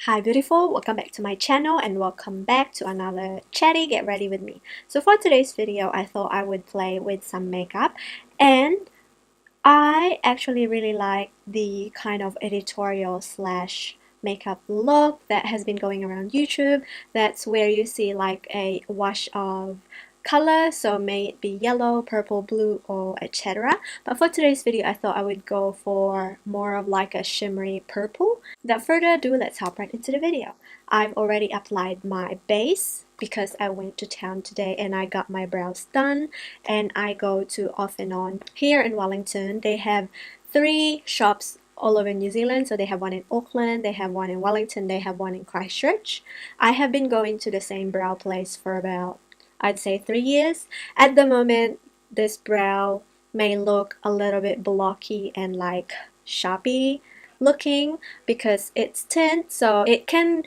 Hi beautiful, welcome back to my channel and welcome back to another chatty get ready with me. So for today's video, I thought I would play with some makeup, and I actually really like the kind of editorial slash makeup look that has been going around YouTube. That's where you see like a wash of color, so may it be yellow, purple, blue, or etc. But for today's video, I thought I would go for more of like a shimmery purple. Without further ado, let's hop right into the video. I've already applied my base because I went to town today and I got my brows done, and I go to Off and On here in Wellington. They have 3 shops all over New Zealand. So they have one in Auckland, they have one in Wellington, they have one in Christchurch. I have been going to the same brow place for about, I'd say, 3 years. At the moment, this brow may look a little bit blocky and like sharpie looking because it's tint, so it can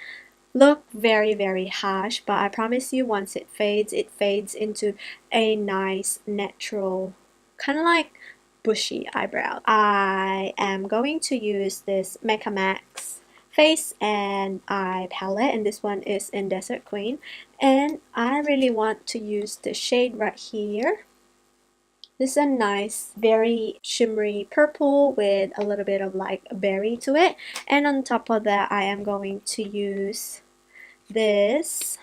look very harsh, but I promise you once it fades into a nice natural kind of like bushy eyebrow. I am going to use this Mecca Max face and eye palette, and this one is in Desert Queen, and I really want to use the shade right here. This is a nice, very shimmery purple with a little bit of like a berry to it, and on top of that I am going to use this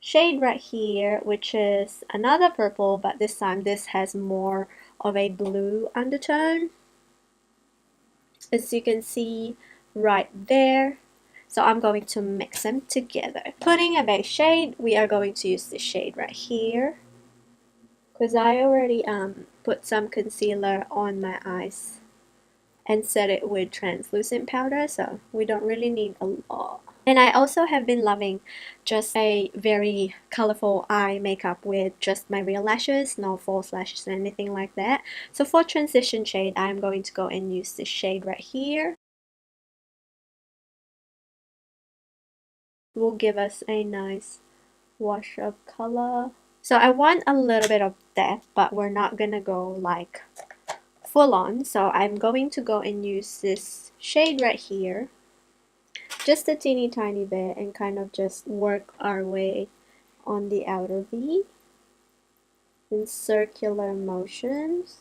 shade right here, which is another purple, but this time this has more of a blue undertone, as you can see right there. So I'm going to mix them together. Putting a base shade, we are going to use this shade right here because I already put some concealer on my eyes and set it with translucent powder, so we don't really need a lot. And I also have been loving just a very colorful eye makeup with just my real lashes, no false lashes or anything like that. So for transition shade, I'm going to go and use this shade right here. It will give us a nice wash of color. So I want a little bit of depth, but we're not gonna go like full on. So I'm going to go and use this shade right here, just a teeny tiny bit, and kind of just work our way on the outer V in circular motions.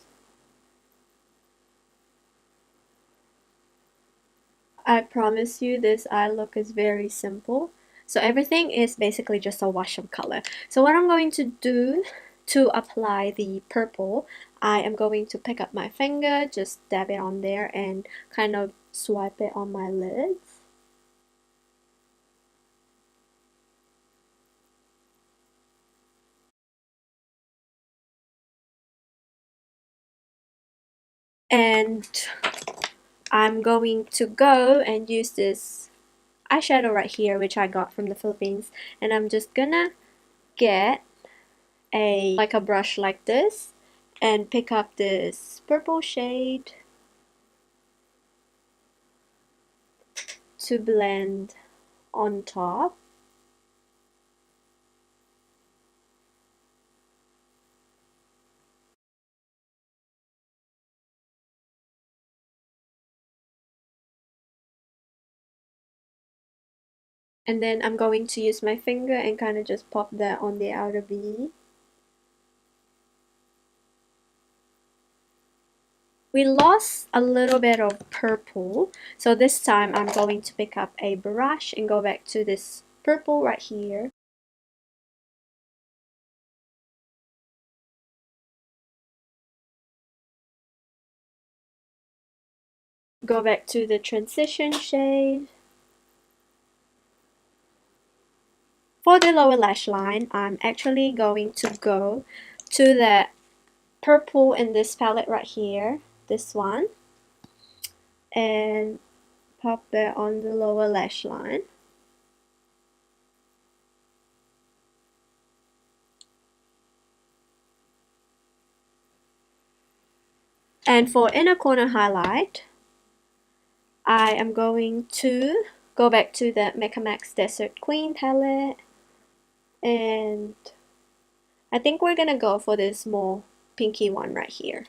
I promise you this eye look is very simple. So everything is basically just a wash of color. So what I'm going to do to apply the purple, I am going to pick up my finger, just dab it on there and kind of swipe it on my lids. And I'm going to go and use this eyeshadow right here, which I got from the Philippines, and I'm just gonna get like a brush like this and pick up this purple shade to blend on top. And then I'm going to use my finger and kind of just pop that on the outer V. We lost a little bit of purple, so this time I'm going to pick up a brush and go back to this purple right here. Go back to the transition shade. For the lower lash line, I'm actually going to go to the purple in this palette right here, this one, and pop that on the lower lash line. And for inner corner highlight, I am going to go back to the Mecca Max Desert Queen palette, and I think we're gonna go for this more pinky one right here.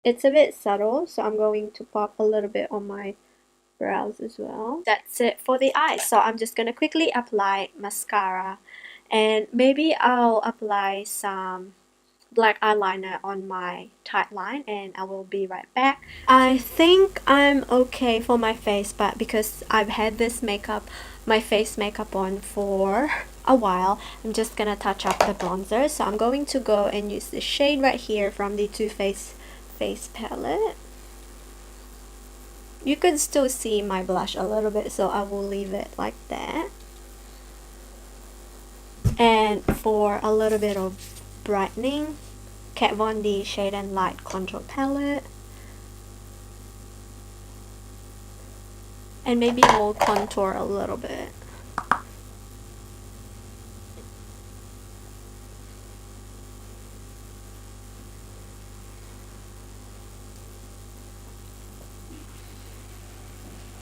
It's a bit subtle, so I'm going to pop a little bit on my brows as well. That's it for the eyes. So I'm just gonna quickly apply mascara, and maybe I'll apply some black eyeliner on my tight line, and I will be right back. I think I'm okay for my face, but because I've had this makeup, my face makeup on for a while, I'm just gonna touch up the bronzer. So I'm going to go and use the shade right here from the Too Faced face palette. You can still see my blush a little bit, so I will leave it like that. And for a little bit of brightening, Kat Von D Shade and Light Contour Palette. And maybe we'll contour a little bit.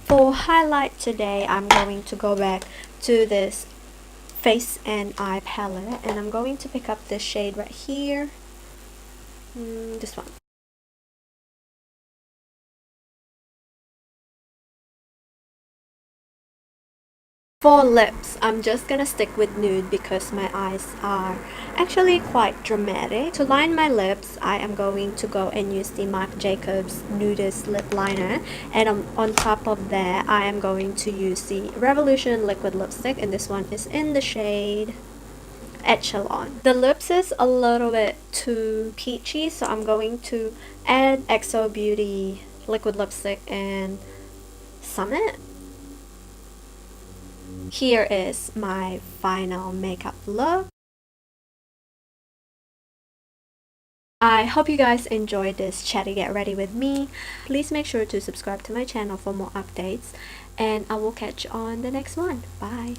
For highlight today, I'm going to go back to this face and eye palette, and I'm going to pick up this shade right here. This one. For lips, I'm just gonna stick with nude because my eyes are actually quite dramatic. To line my lips, I am going to go and use the Marc Jacobs Nudist Lip Liner, and on top of that, I am going to use the Revolution Liquid Lipstick, and this one is in the shade Echelon. The lips is a little bit too peachy, so I'm going to add EXO Beauty Liquid Lipstick and Summit. Here is my final makeup look. I hope you guys enjoyed this chatty get ready with me. Please make sure to subscribe to my channel for more updates, and I will catch you on the next one. Bye.